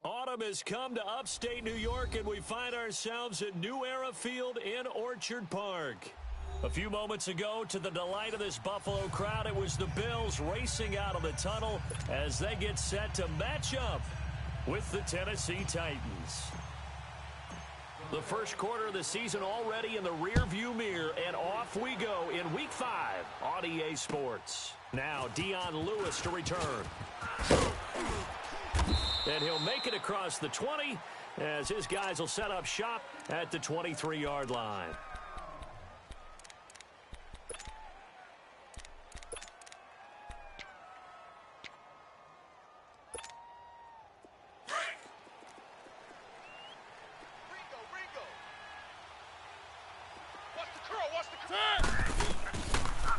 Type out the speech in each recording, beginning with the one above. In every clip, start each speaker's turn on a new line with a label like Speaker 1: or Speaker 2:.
Speaker 1: Autumn has come to upstate New York, and we find ourselves at New Era Field in Orchard Park. A few moments ago, to the delight of this Buffalo crowd, it was the Bills racing out of the tunnel as they get set to match up with the Tennessee Titans. The first quarter of the season already in the rearview mirror, and off we go in Week 5 on EA Sports. Now, Dion Lewis to return. And he'll make it across the 20 as his guys will set up shop at the 23-yard line.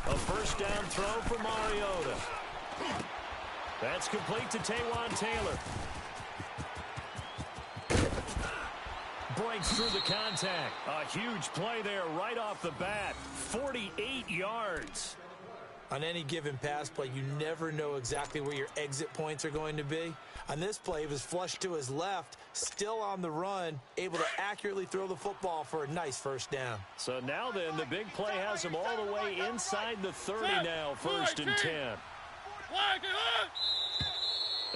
Speaker 1: A first down throw for Mariota. That's complete to Taywan Taylor. Breaks through the contact. A huge play there right off the bat. 48 yards.
Speaker 2: On any given pass play, you never know exactly where your exit points are going to be. On this play, he was flushed to his left, still on the run, able to accurately throw the football for a nice first down.
Speaker 1: So now then, the big play has him all the way inside the 30 now, 1st and 10.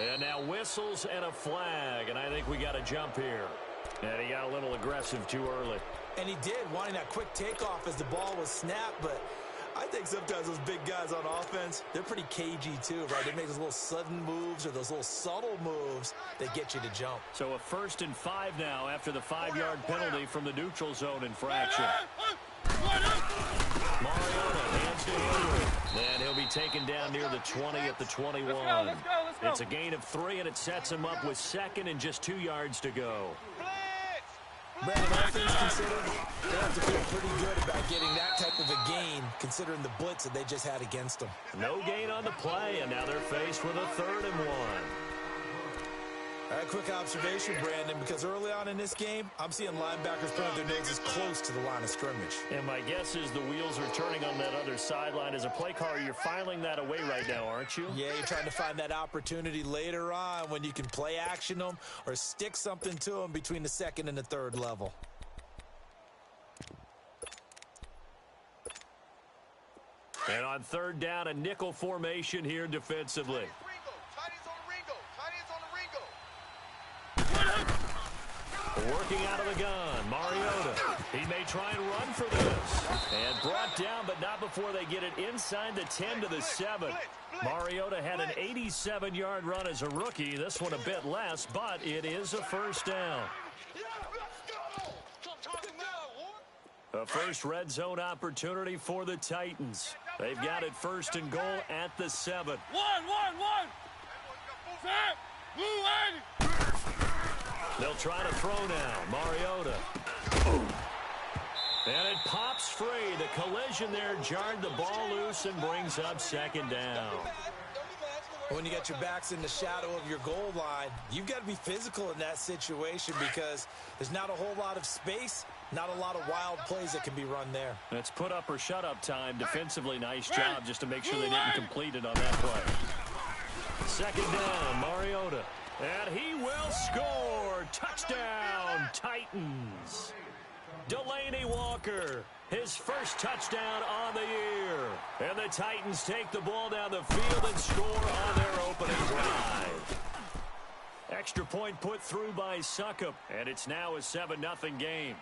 Speaker 1: And now whistles and a flag, and I think we got a jump here. And he got a little aggressive too early.
Speaker 2: And he did, wanting that quick takeoff as the ball was snapped, but I think sometimes those big guys on offense, they're pretty cagey too, right? They make those little sudden moves or those little subtle moves that get you to jump.
Speaker 1: So a 1st and 5 now after the 5-yard penalty from the neutral zone infraction. Mariota hands to Henry. And he'll be taken down near the 20 at the 21.
Speaker 3: Let's go.
Speaker 1: It's a gain of 3, and it sets him up with 2nd and just 2 yards to go.
Speaker 2: Brandon, all things considered, they have to feel pretty good about getting that type of a gain, considering the blitz that they just had against them.
Speaker 1: No gain on the play, and now they're faced with a 3rd and 1.
Speaker 2: All right, quick observation, Brandon, because early on in this game, I'm seeing linebackers putting their noses close to the line of scrimmage.
Speaker 1: And my guess is the wheels are turning on that other sideline. As a play caller, you're filing that away right now, aren't you?
Speaker 2: Yeah, you're trying to find that opportunity later on when you can play action them or stick something to them between the 2nd and the 3rd level.
Speaker 1: And on 3rd down, a nickel formation here defensively. Working out of the gun, Mariota. He may try and run for this. And brought down, but not before they get it inside the 10 to the 7. Mariota had an 87-yard run as a rookie. This one a bit less, but it is a 1st down. A first red zone opportunity for the Titans. They've got it 1st and goal at the 7.
Speaker 3: 1. Set. Move.
Speaker 1: They'll try to throw now. Mariota. And it pops free. The collision there jarred the ball loose and brings up 2nd down.
Speaker 2: When you got your backs in the shadow of your goal line, you've got to be physical in that situation because there's not a whole lot of space, not a lot of wild plays that can be run there.
Speaker 1: It's put up or shut up time. Defensively, nice job just to make sure they didn't complete it on that play. 2nd down, Mariota. And he will score. Touchdown, Titans. Delaney Walker, his first touchdown on the year. And the Titans take the ball down the field and score on their opening drive. Extra point put through by Suckup, and it's now a 7-0 game.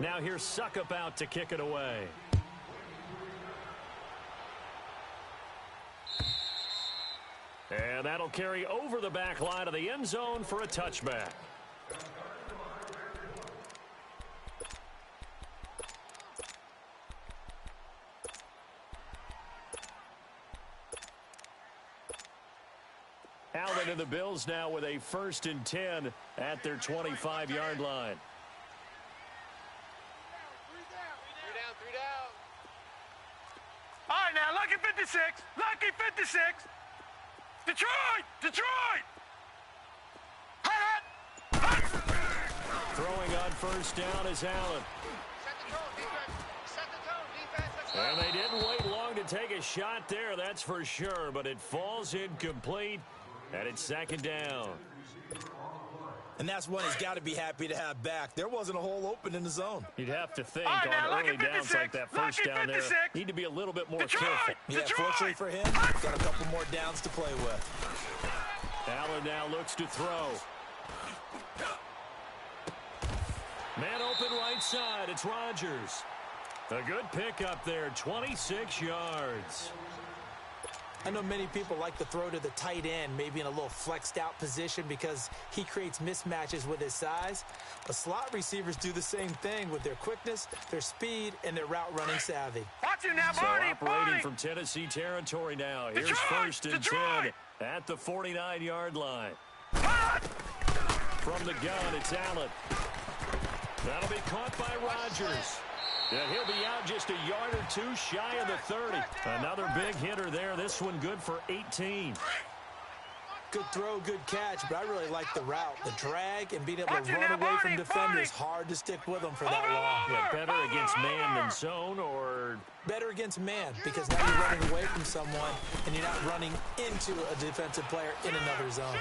Speaker 1: Now here's Suckup out to kick it away. And that'll carry over the back line of the end zone for a touchback. Allen and the Bills now with a 1st and 10 at their 25-yard line.
Speaker 3: All right, now, lucky 56. Lucky 56. Detroit!
Speaker 1: Throwing on 1st down is Allen.
Speaker 4: Set the tone, defense. Set the tone, defense. Let's go.
Speaker 1: And they didn't take a shot there, that's for sure, but it falls incomplete, and it's second down.
Speaker 2: And that's one he's got to be happy to have back. There wasn't a hole open in the zone.
Speaker 1: You'd have to think
Speaker 3: right, now,
Speaker 1: on early downs like that first down there,
Speaker 3: 56.
Speaker 1: need to be a little bit more
Speaker 3: Detroit.
Speaker 1: careful.
Speaker 2: Yeah,
Speaker 3: Detroit.
Speaker 2: fortunately for him, got a couple more downs to play with.
Speaker 1: Allen now looks to throw. Man open right side, it's Rodgers. A good pickup there, 26 yards.
Speaker 2: I know many people like to throw to the tight end, maybe in a little flexed out position because he creates mismatches with his size. But slot receivers do the same thing with their quickness, their speed, and their route running savvy.
Speaker 3: Watch it now,
Speaker 1: So
Speaker 3: Barney.
Speaker 1: operating from Tennessee territory now. Here's
Speaker 3: Detroit.
Speaker 1: 1st and
Speaker 3: Detroit.
Speaker 1: 10 at the 49-yard line. From the gun, it's Allen. That'll be caught by Rodgers. And he'll be out just a yard or two shy of the 30. Another big hitter there. This one good for 18.
Speaker 2: Good throw, good catch, but I really like the route. The drag and being able
Speaker 3: Watch
Speaker 2: to
Speaker 3: it
Speaker 2: run
Speaker 3: now,
Speaker 2: away from
Speaker 3: Barney,
Speaker 2: defenders,
Speaker 3: Barney.
Speaker 2: hard to stick with them for that
Speaker 3: Over,
Speaker 2: long.
Speaker 1: Yeah, better
Speaker 3: over,
Speaker 1: against man than
Speaker 3: over.
Speaker 1: zone, or
Speaker 2: Better against man because now you're running away from someone and you're not running into a defensive player in another zone.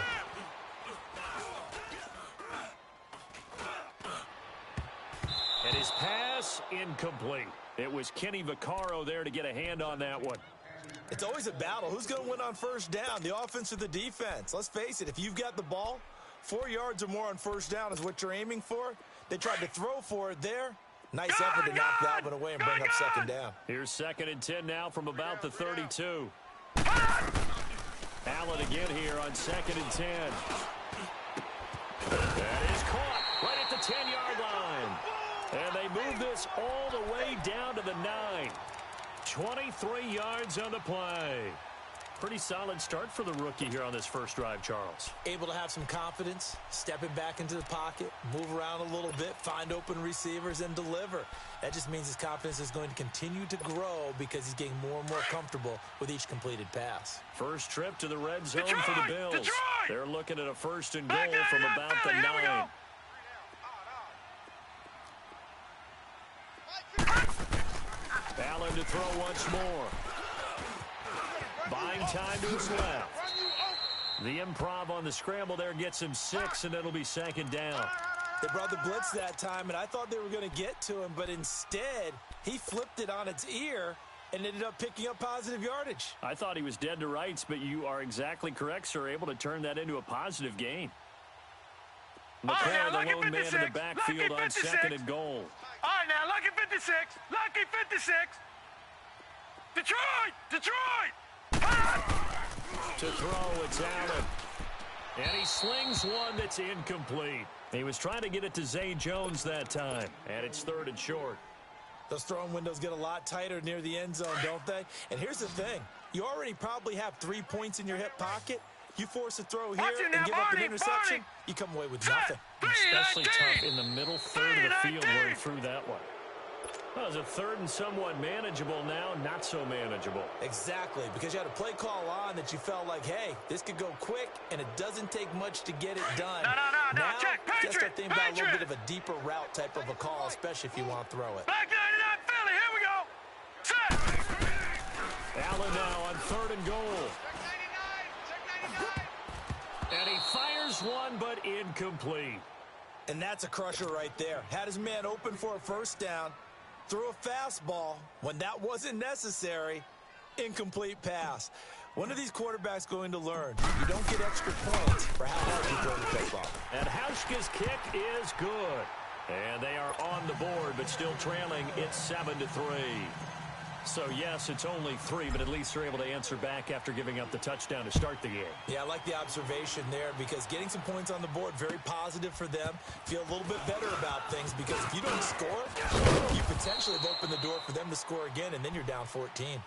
Speaker 1: and his pass incomplete. It was Kenny Vaccaro there to get a hand on that one.
Speaker 2: It's always a battle. Who's going to win on first down, the offense or the defense? Let's face it, if you've got the ball, 4 yards or more on first down is what you're aiming for. They tried to throw for it there. Nice effort to knock that one away and bring up second down.
Speaker 1: Here's 2nd and 10 now from about the 32. Allen again here on 2nd and 10. That is caught right at the 10-yard line. And they move this all the way down to the 9. 23 yards on the play. Pretty solid start for the rookie here on this first drive, Charles.
Speaker 2: Able to have some confidence, stepping back into the pocket, move around a little bit, find open receivers, and deliver. That just means his confidence is going to continue to grow because he's getting more and more comfortable with each completed pass.
Speaker 1: First trip to the red zone
Speaker 3: Detroit!
Speaker 1: for the Bills.
Speaker 3: Detroit!
Speaker 1: They're looking at a 1st and goal
Speaker 3: Back down
Speaker 1: from
Speaker 3: to
Speaker 1: about the
Speaker 3: Philly. Here we
Speaker 1: 9.
Speaker 3: go.
Speaker 1: Allen to throw once more. Buying time to his left. The improv on the scramble there gets him 6, and it'll be 2nd down.
Speaker 2: They brought the blitz that time, and I thought they were going to get to him, but instead, he flipped it on its ear and ended up picking up positive yardage.
Speaker 1: I thought he was dead to rights, but you are exactly correct, sir. Able to turn that into a positive gain. McCoy,
Speaker 3: now,
Speaker 1: the
Speaker 3: lucky
Speaker 1: lone man in the
Speaker 3: 56.
Speaker 1: backfield
Speaker 3: Lucky
Speaker 1: on
Speaker 3: 56.
Speaker 1: 2nd and goal.
Speaker 3: All right, now, lucky 56. Lucky 56. Detroit! Detroit!
Speaker 1: To throw, it's Allen. And he slings one that's incomplete. He was trying to get it to Zay Jones that time, and it's 3rd and short.
Speaker 2: Those throwing windows get a lot tighter near the end zone, don't they? And here's the thing. You already probably have 3 points in your hip pocket. You force a throw here
Speaker 3: Watch it now,
Speaker 2: and give up an
Speaker 3: Barney,
Speaker 2: interception,
Speaker 3: Barney.
Speaker 2: you come away with nothing.
Speaker 1: Especially
Speaker 3: 3-19.
Speaker 1: tough in the middle third of the field where he
Speaker 3: 3-19.
Speaker 1: threw that one. Well, it's a 3rd and somewhat manageable now, not so manageable.
Speaker 2: Exactly, because you had a play call on that you felt like, hey, this could go quick, and it doesn't take much to get it done.
Speaker 3: No,
Speaker 2: now,
Speaker 3: check,
Speaker 2: you gotta start
Speaker 3: Patriot,
Speaker 2: thinking about a little bit
Speaker 3: Patriot.
Speaker 2: of a deeper route type of a call, especially if you want to throw it.
Speaker 3: Back 99 Philly. Here we go. Set.
Speaker 1: Allen now on 3rd and goal. And he fires one, but incomplete.
Speaker 2: And that's a crusher right there. Had his man open for a first down, threw a fastball when that wasn't necessary, incomplete pass. When are these quarterbacks going to learn? You don't get extra points for how hard you throw the football.
Speaker 1: And Hauschka's kick is good. And they are on the board, but still trailing. It's 7-3. So, yes, it's only 3, but at least they're able to answer back after giving up the touchdown to start the game.
Speaker 2: Yeah, I like the observation there because getting some points on the board, very positive for them. Feel a little bit better about things because if you don't score, you potentially have opened the door for them to score again, and then you're down 14.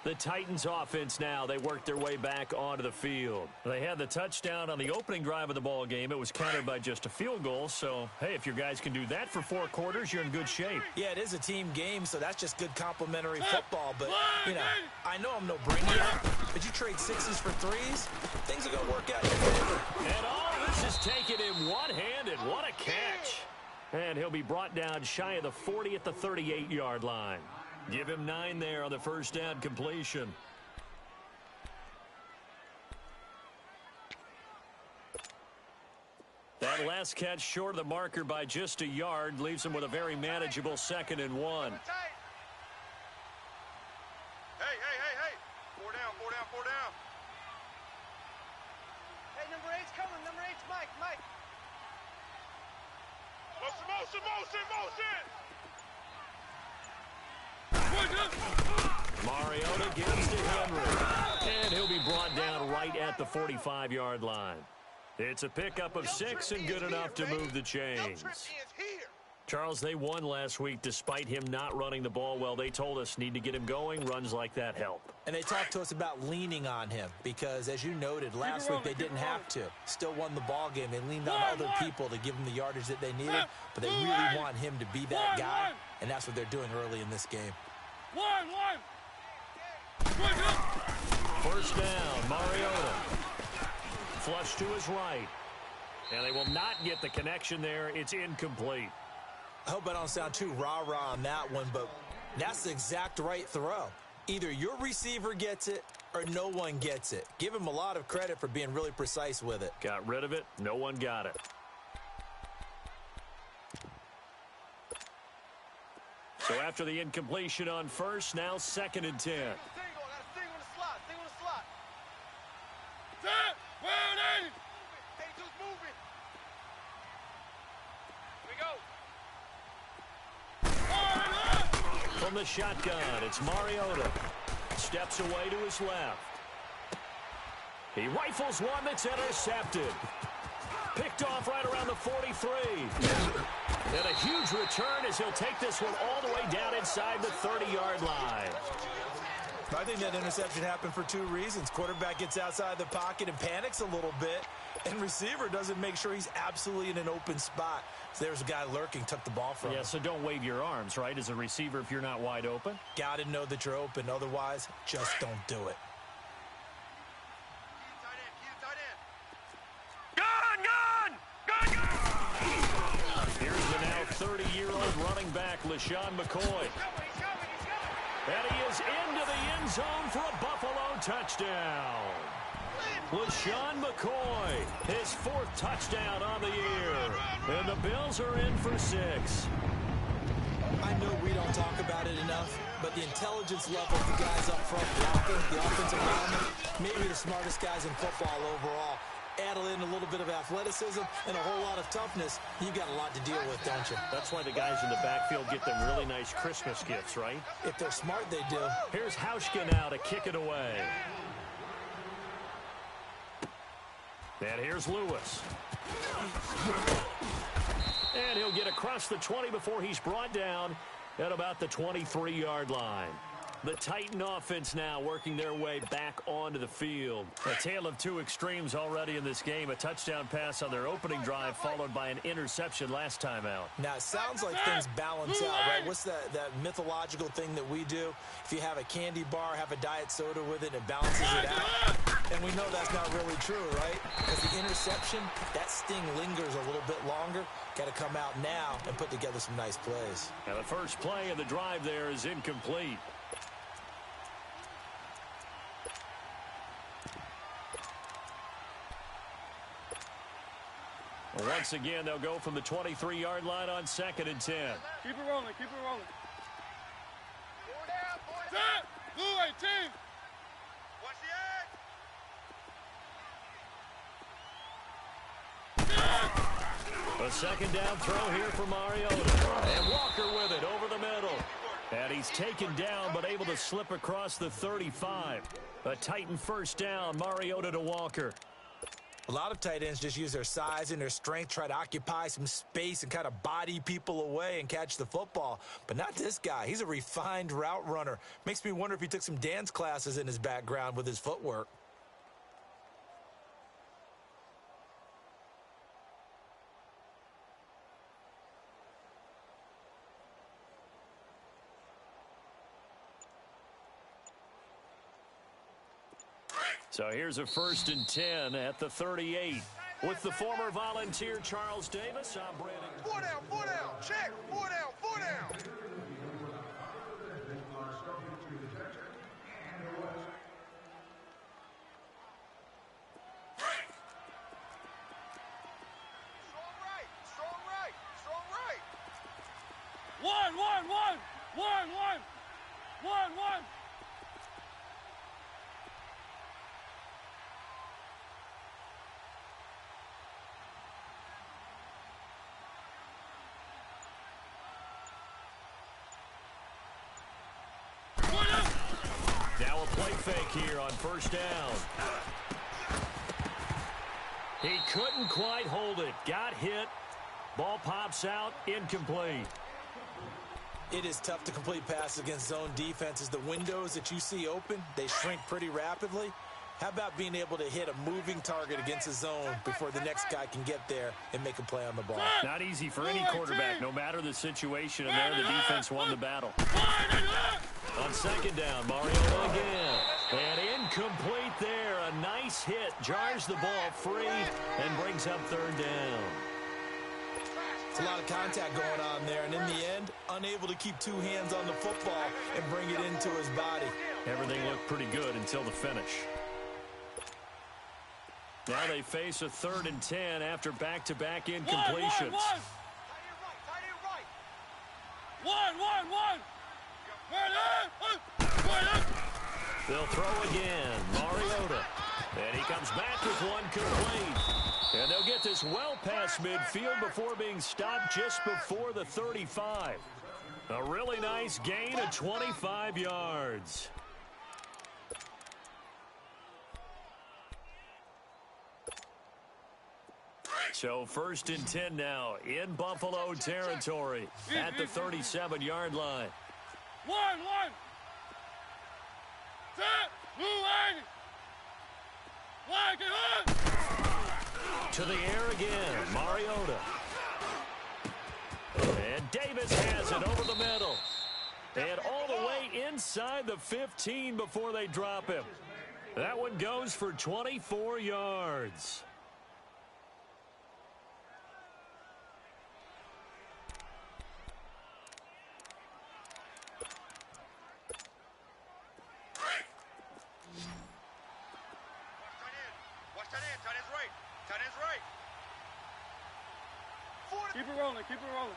Speaker 1: The Titans offense now, they worked their way back onto the field. They had the touchdown on the opening drive of the ball game. It was countered by just a field goal. So, hey, if your guys can do that for 4 quarters, you're in good shape.
Speaker 2: Yeah, it is a team game, so that's just good complimentary football. But, you know, I know I'm no brainiac, but you trade 6s for 3s, things are going to work out in your favor.
Speaker 1: And all this is taken in one-handed. What a catch. And he'll be brought down shy of the 40 at the 38-yard line. Give him 9 there on the first down completion. That last catch short of the marker by just a yard leaves him with a very manageable 2nd and 1.
Speaker 3: Hey. 4 down.
Speaker 4: Hey, number 8's coming. Number 8's Mike.
Speaker 3: Motion.
Speaker 1: Mariota gives to Henry. And he'll be brought down right at the 45-yard line. It's a pickup of 6 and good enough to move the chains. Charles, they won last week despite him not running the ball well. They told us need to get him going. Runs like that help.
Speaker 2: And they talked to us about leaning on him because, as you noted, last week they didn't have to. Still won the ball game. They leaned on other people to give them the yardage that they needed, but they really want him to be that guy, and that's what they're doing early in this game.
Speaker 1: First down, Mariota. Flush to his right. And they will not get the connection there. It's incomplete.
Speaker 2: I hope I don't sound too rah-rah on that one, but that's the exact right throw. Either your receiver gets it or no one gets it. Give him a lot of credit for being really precise with it.
Speaker 1: Got rid of it. No one got it. So after the incompletion on first, now 2nd and 10.
Speaker 4: Single on the slot.
Speaker 3: Set. Well,
Speaker 4: Hey, just move it. Here we go.
Speaker 1: From the shotgun, it's Mariota. Steps away to his left. He rifles one that's intercepted. Picked off right around the 43. And a huge return as he'll take this one all the way down inside the 30-yard line.
Speaker 2: I think that interception happened for 2 reasons. Quarterback gets outside the pocket and panics a little bit, and receiver doesn't make sure he's absolutely in an open spot. So there's a guy lurking, took the ball from him.
Speaker 1: Yeah, so don't wave your arms, right, as a receiver if you're not wide open.
Speaker 2: Got to know that you're open. Otherwise, just don't do it.
Speaker 1: Here's the now 30-year-old running back, LaShawn McCoy. And he is into the end zone for a Buffalo touchdown. LaShawn McCoy, his 4th touchdown on the year. And the Bills are in for 6.
Speaker 2: I know we don't talk about it enough, but the intelligence level of the guys up front blocking, the offensive linemen, maybe the smartest guys in football overall. Add in a little bit of athleticism and a whole lot of toughness, you've got a lot to deal with, don't you?
Speaker 1: That's why the guys in the backfield get them really nice Christmas gifts, right?
Speaker 2: If they're smart, they do.
Speaker 1: Here's Hauschka now to kick it away. And here's Lewis. And he'll get across the 20 before he's brought down at about the 23-yard line. The Titan offense now working their way back onto the field. A tale of 2 extremes already in this game. A touchdown pass on their opening drive followed by an interception last time out.
Speaker 2: Now, it sounds like things balance out, right? What's that mythological thing that we do? If you have a candy bar, have a diet soda with it, and it balances it out. And we know that's not really true, right? Because the interception, that sting lingers a little bit longer. Got to come out now and put together some nice plays.
Speaker 1: Now, the first play of the drive there is incomplete. Once again, they'll go from the 23-yard line on 2nd and 10.
Speaker 3: Keep it rolling. Set. Blue 18.
Speaker 4: Watch the
Speaker 1: A 2nd down throw here for Mariota. And Walker with it over the middle. And he's taken down but able to slip across the 35. A Titan first down, Mariota to Walker.
Speaker 2: A lot of tight ends just use their size and their strength, try to occupy some space and kind of body people away and catch the football. But not this guy. He's a refined route runner. Makes me wonder if he took some dance classes in his background with his footwork.
Speaker 1: So here's a 1st and 10 at the 38. With the former Volunteer Charles Davis, I'm Brandon.
Speaker 4: 4 down. Check. 4 down.
Speaker 3: One.
Speaker 1: Now a play fake here on first down. He couldn't quite hold it. Got hit. Ball pops out. Incomplete.
Speaker 2: It is tough to complete passes against zone defenses. The windows that you see open, they shrink pretty rapidly. How about being able to hit a moving target against a zone before the next guy can get there and make a play on the ball?
Speaker 1: Not easy for any quarterback, no matter the situation, and there the defense won the battle. On second down, Mariota again. And incomplete there. A nice hit. Jars the ball free and brings up third down.
Speaker 2: It's a lot of contact going on there, and in the end, unable to keep two hands on the football and bring it into his body.
Speaker 1: Everything looked pretty good until the finish. Now they face a 3rd and 10 after back-to-back incompletions.
Speaker 3: One.
Speaker 1: They'll throw again. Mariota. And he comes back with one complete. And they'll get this well past midfield before being stopped just before the 35. A really nice gain of 25 yards. So 1st and 10 now in Buffalo territory at the 37-yard line.
Speaker 3: One.
Speaker 1: To the air again, Mariota. And Davis has it over the middle. And all the way inside the 15 before they drop him. That one goes for 24 yards.
Speaker 3: Keep it rolling.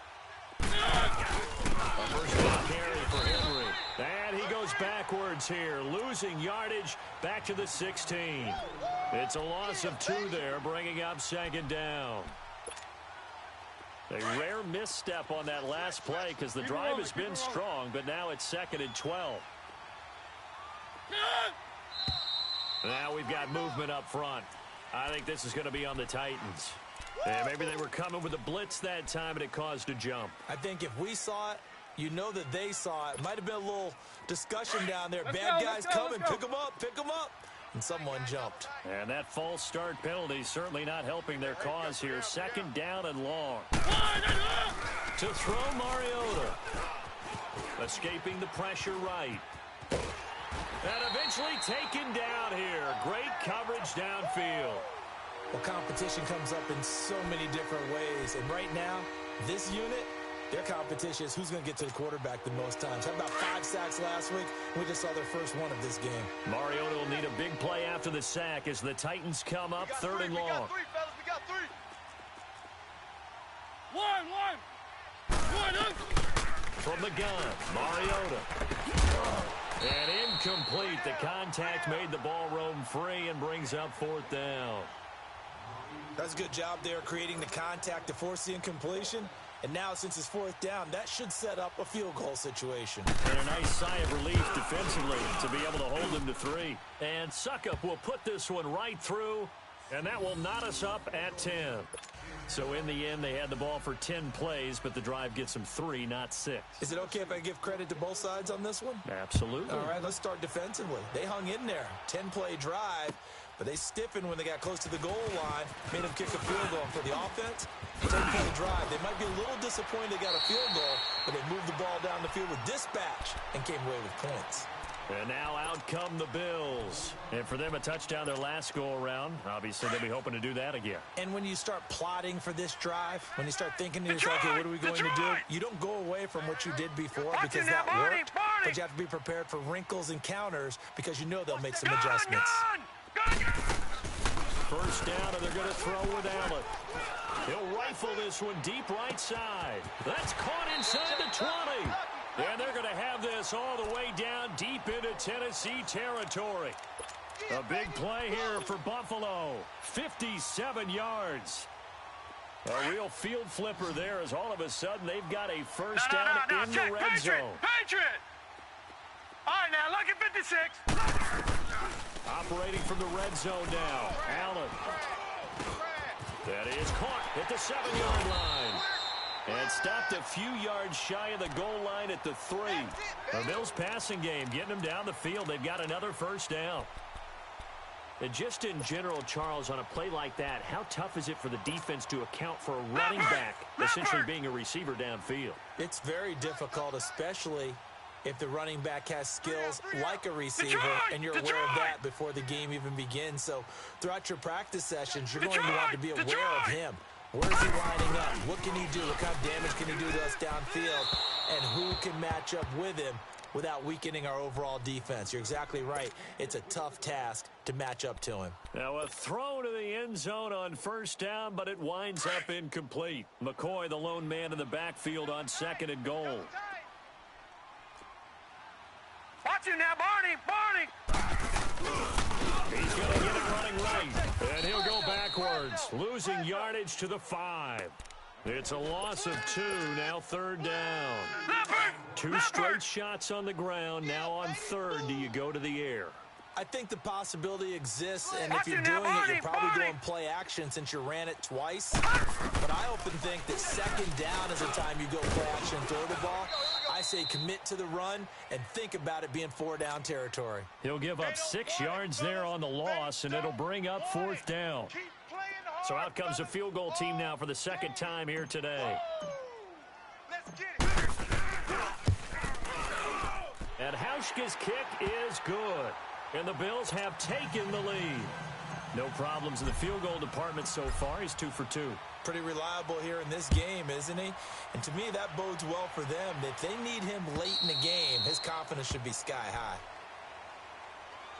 Speaker 1: A first down carry for Henry. And he goes backwards here, losing yardage back to the 16. It's a loss of 2 there, bringing up 2nd down. A rare misstep on that last play because the drive has been strong, but now it's 2nd and 12. Now we've got movement up front. I think this is going to be on the Titans. And maybe they were coming with a blitz that time and it caused a jump.
Speaker 2: I think if we saw it, you know that they saw it. Might have been a little discussion down there. Bad guys coming. Pick them up. And someone jumped.
Speaker 1: And that false start penalty certainly not helping their cause here. 2nd down and long. To throw Mariota. Escaping the pressure right. And eventually taken down here. Great coverage downfield.
Speaker 2: Well, competition comes up in so many different ways. And right now, this unit, their competition is who's going to get to the quarterback the most times. How about 5 sacks last week? We just saw their first one of this game.
Speaker 1: Mariota will need a big play after the sack as the Titans come up 3rd and long.
Speaker 4: We got 3, fellas. We got 3.
Speaker 3: One.
Speaker 1: From the gun, Mariota. And incomplete. The contact made the ball roam free and brings up 4th down.
Speaker 2: That's a good job there creating the contact to force the incompletion. And now, since it's 4th down, that should set up a field goal situation.
Speaker 1: And a nice sigh of relief defensively to be able to hold them to 3. And Suckup will put this one right through, and that will knot us up at 10. So in the end, they had the ball for 10 plays, but the drive gets them 3, not 6.
Speaker 2: Is it okay if I give credit to both sides on this one?
Speaker 1: Absolutely.
Speaker 2: All right, let's start defensively. They hung in there. 10-play drive, but they stiffened when they got close to the goal line, made them kick a field goal. For the offense, 10-play drive. They might be a little disappointed they got a field goal, but they moved the ball down the field with dispatch and came away with points.
Speaker 1: And now out come the Bills. And for them, a touchdown their last go-around. Obviously, they'll be hoping to do that again.
Speaker 2: And when you start plotting for this drive, when you start thinking to yourself, okay, what are we going to do? You don't go away from what you did before because that worked. But you have to be prepared for wrinkles and counters because you know they'll make some adjustments.
Speaker 1: First down, and they're going to throw with Allen. He'll rifle this one deep right side. That's caught inside the 20. And they're going to have this all the way down deep into Tennessee territory. A big play here for Buffalo. 57 yards. A real field flipper there as all of a sudden they've got a first down in the red zone.
Speaker 3: Patriot! All right, now, look at 56.
Speaker 1: Operating from the red zone now. Allen. That is caught at the 7-yard line. And stopped a few yards shy of the goal line at the 3. The Bills passing game getting them down the field. They've got another first down. And just in general, Charles, on a play like that, how tough is it for the defense to account for a running back essentially being a receiver downfield?
Speaker 2: It's very difficult, especially if the running back has skills like a receiver and you're aware of that before the game even begins. So throughout your practice sessions, you're going to want to be aware of him. Where is he lining up? What can he do? What kind of damage can he do to us downfield? And who can match up with him without weakening our overall defense? You're exactly right. It's a tough task to match up to him.
Speaker 1: Now a throw to the end zone on first down, but it winds up incomplete. McCoy, the lone man in the backfield on 2nd and goal.
Speaker 3: Watch him now, Barney!
Speaker 1: He's going to get it running right, and he'll go backwards, losing yardage to the 5. It's a loss of 2, now 3rd down. 2 straight shots on the ground, now on 3rd. Do you go to the air?
Speaker 2: I think the possibility exists, and if you're doing it, you're probably doing play action since you ran it twice. But I often think that 2nd down is the time you go play action, throw the ball. I say commit to the run and think about it being 4-down territory.
Speaker 1: He'll give up 6 yards there on the loss, and it'll bring up 4th down. So out comes a field goal team now for the 2nd time here today. And Hauschka's kick is good. And the Bills have taken the lead. No problems in the field goal department so far. He's 2 for 2.
Speaker 2: Pretty reliable here in this game, isn't he? And to me, that bodes well for them. If they need him late in the game, his confidence should be sky high.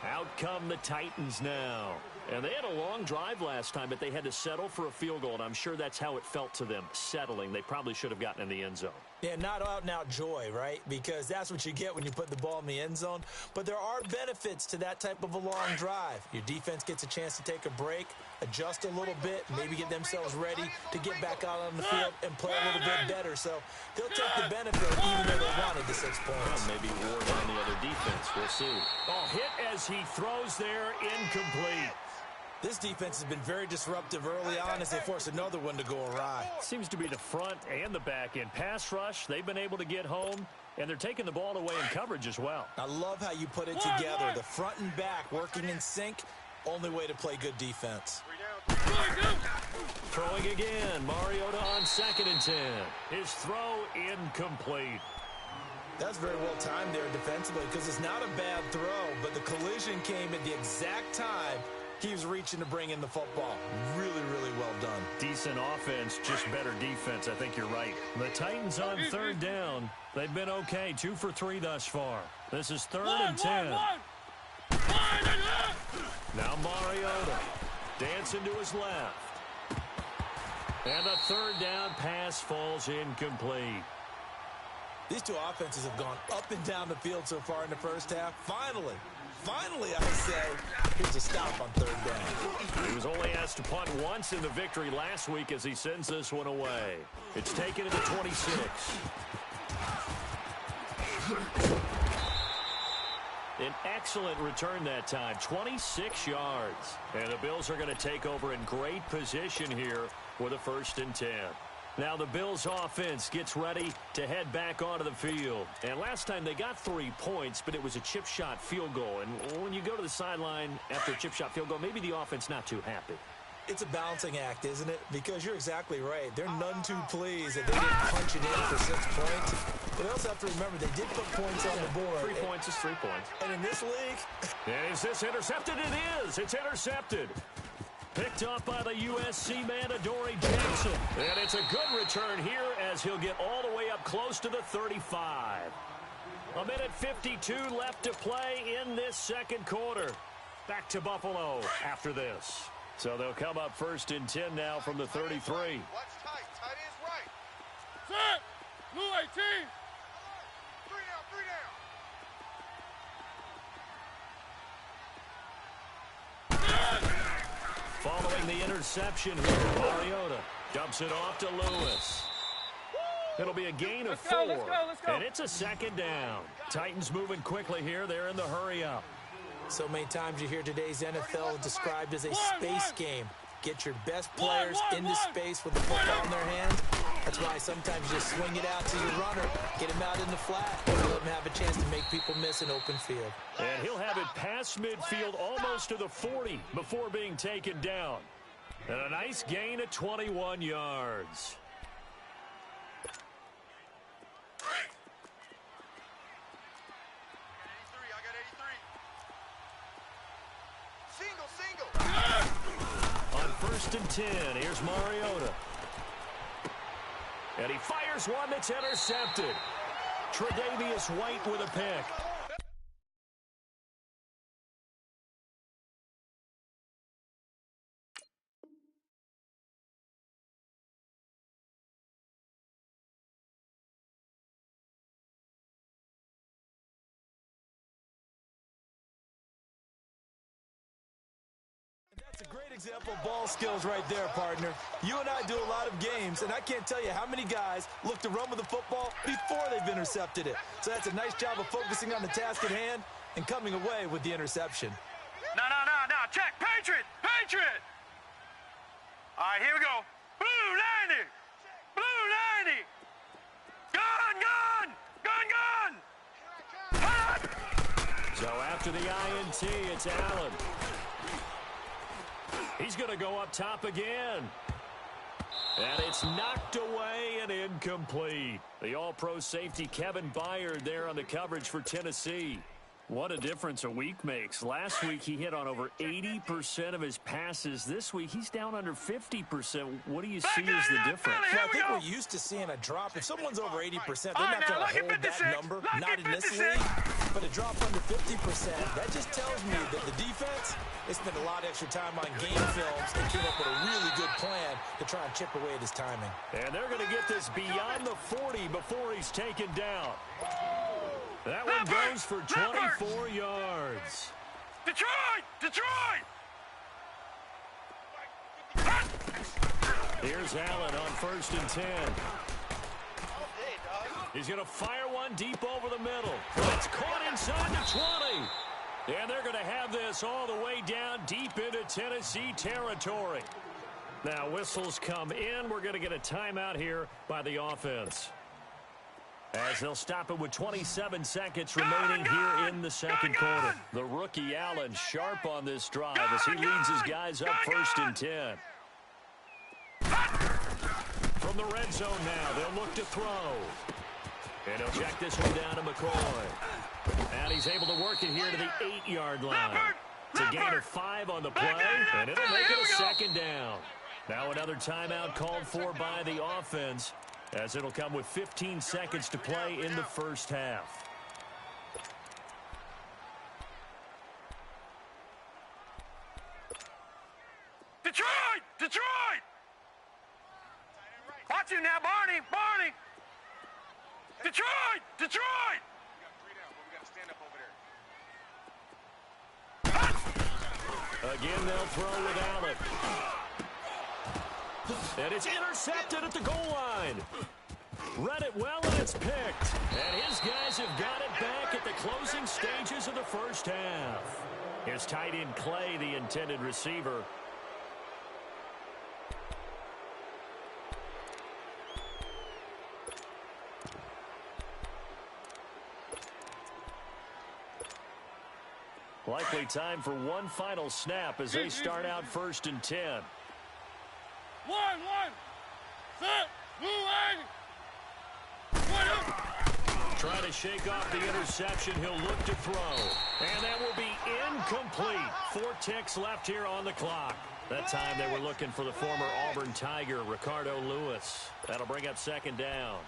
Speaker 1: Out come the Titans now. And they had a long drive last time, but they had to settle for a field goal, and I'm sure that's how it felt to them, settling. They probably should have gotten in the end zone.
Speaker 2: Yeah, not out-and-out joy, right? Because that's what you get when you put the ball in the end zone. But there are benefits to that type of a long drive. Your defense gets a chance to take a break, adjust a little bit, maybe get themselves ready to get back out on the field and play a little bit better. So they'll take the benefit even though they wanted the 6 points.
Speaker 1: Well, maybe war on the other defense. We'll see. Oh, hit as he throws there, incomplete.
Speaker 2: This defense has been very disruptive early on as they force another one to go awry.
Speaker 1: Seems to be the front and the back end. Pass rush, they've been able to get home, and they're taking the ball away in coverage as well.
Speaker 2: I love how you put it together. The front and back working in sync, only way to play good defense.
Speaker 1: Throwing again, Mariota on 2nd and 10. His throw incomplete.
Speaker 2: That's very well timed there defensively because it's not a bad throw, but the collision came at the exact time he was reaching to bring in the football. Really, really well done.
Speaker 1: Decent offense, just better defense. I think you're right. The Titans on 3rd down. They've been okay. 2 for 3 thus far. This is 3rd and 10. Now Mariota dancing to his left. And the 3rd down pass falls incomplete.
Speaker 2: These two offenses have gone up and down the field so far in the first half. Finally, I say, here's a stop on 3rd down.
Speaker 1: He was only asked to punt once in the victory last week as he sends this one away. It's taken to the 26. An excellent return that time, 26 yards. And the Bills are going to take over in great position here with a 1st and 10. Now the Bills offense gets ready to head back onto the field. And last time they got 3 points, but it was a chip shot field goal. And when you go to the sideline after a chip shot field goal, maybe the offense not too happy.
Speaker 2: It's a balancing act, isn't it? Because you're exactly right. They're none too pleased that they didn't punch it in for 6 points. But they also have to remember they did put points on the board.
Speaker 1: 3 points is 3 points.
Speaker 2: And in this league...
Speaker 1: And is this intercepted? It is. It's intercepted. Picked up by the USC man, Adoree Jackson. And it's a good return here as he'll get all the way up close to the 35. 1:52 left to play in this 2nd quarter. Back to Buffalo after this. So they'll come up 1st and 10 now from the 33.
Speaker 4: Watch tight. Tight is right.
Speaker 3: Set. Blue 18.
Speaker 1: following the interception here from Mariota. Dumps it off to Lewis. It'll be a gain of 4.
Speaker 3: Let's go.
Speaker 1: And it's a second down. Titans moving quickly here. They're in the hurry up.
Speaker 2: So many times you hear today's NFL described as a space game. Get your best players into space with the football in their hands. That's why sometimes you just swing it out to your runner, get him out in the flat, and let him have a chance to make people miss an open field.
Speaker 1: And he'll have it past midfield almost to the 40 before being taken down. And a nice gain of 21 yards. On 1st and 10, here's Mariota. And he fires one that's intercepted. Tre'Davious White with a pick.
Speaker 2: That's a great example of ball skills right there, partner. You and I do a lot of games, and I can't tell you how many guys look to run with the football before they've intercepted it. So that's a nice job of focusing on the task at hand and coming away with the interception.
Speaker 3: No. Check. Patriot. All right, here we go. Blue 90. Gun.
Speaker 1: So after the INT, it's Allen. He's going to go up top again. And it's knocked away and incomplete. The all-pro safety Kevin Byard there on the coverage for Tennessee. What a difference a week makes. Last week he hit on over 80% of his passes. This week he's down under 50%. What do you see as the difference?
Speaker 2: Well, I think we're used to seeing a drop. If someone's over 80%, they're not going to hold that number. Not in this league. But a drop under 50%, that just tells me that the defense, they spent a lot of extra time on game films and came up with a really good plan to try and chip away at his timing.
Speaker 1: And they're going to get this beyond the 40 before he's taken down. That one goes for 24 yards.
Speaker 3: Detroit!
Speaker 1: Here's Allen on 1st and 10. He's going to fire one deep over the middle. It's caught inside the 20. And they're going to have this all the way down deep into Tennessee territory. Now whistles come in. We're going to get a timeout here by the offense, as they'll stop it with 27 seconds remaining here in the second quarter. The rookie Allen sharp on this drive as he leads his guys up 1st and 10. From the red zone now, they'll look to throw. And he'll check this one down to McCoy. And he's able to work it here to the 8-yard line. It's a gain of 5 on the play, and it'll make it a second down. Now another timeout called for by the offense, as it'll come with 15 seconds to play in the first half.
Speaker 3: Detroit! Watch him now, Barney! Detroit!
Speaker 4: We got 3 down, but we got to stand up over there.
Speaker 1: Again, they'll throw with Allen. And it's intercepted at the goal line. Read it well, and it's picked. And his guys have got it back at the closing stages of the first half. Here's tight end Clay, the intended receiver. Likely time for one final snap as they start out 1st and 10.
Speaker 3: 1, set, move,
Speaker 1: Trying to shake off the interception. He'll look to throw. And that will be incomplete. 4 ticks left here on the clock. That time they were looking for the former Auburn Tiger, Ricardo Lewis. That'll bring up 2nd down.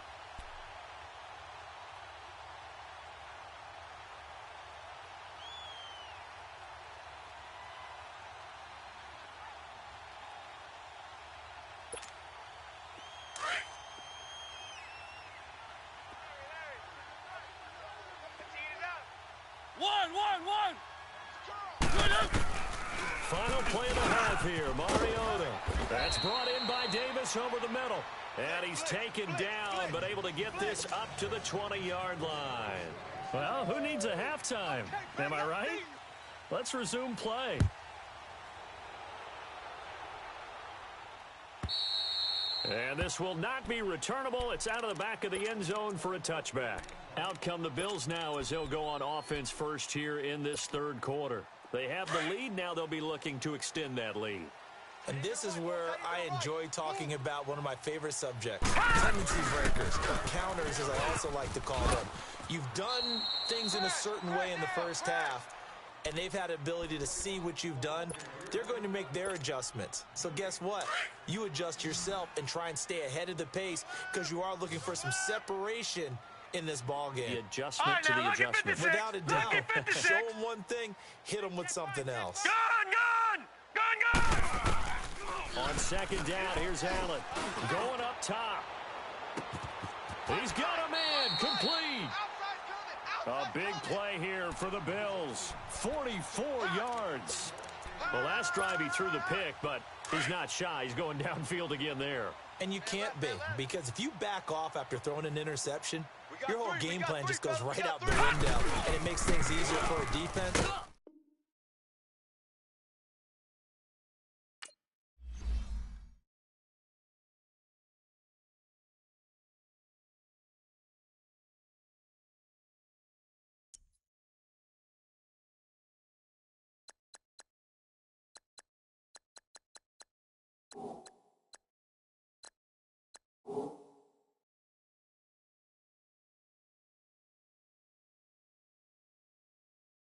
Speaker 1: Final play of the half here, Mariota. That's brought in by Davis over the middle. And he's taken down, but able to get this up to the 20-yard line. Well, who needs a halftime? Am I right? Let's resume play. And this will not be returnable. It's out of the back of the end zone for a touchback. Out come the Bills now as they'll go on offense first here in this third quarter. They have the lead. Now they'll be looking to extend that lead.
Speaker 2: And this is where I enjoy talking about one of my favorite subjects, tendency breakers, or counters as I also like to call them. You've done things in a certain way in the first half, and they've had the ability to see what you've done. They're going to make their adjustments. So guess what? You adjust yourself and try and stay ahead of the pace because you are looking for some separation in this ball game.
Speaker 1: The adjustment to the adjustment.
Speaker 2: Without a doubt. Show them one thing, hit them with something else.
Speaker 1: On second down, here's Allen. Going up top. He's got a man. Complete. A big play here for the Bills. 44 yards. The last drive he threw the pick, but he's not shy. He's going downfield again there.
Speaker 2: And you can't be, because if you back off after throwing an interception, your whole game plan just goes right out the window, and it makes things easier for a defense.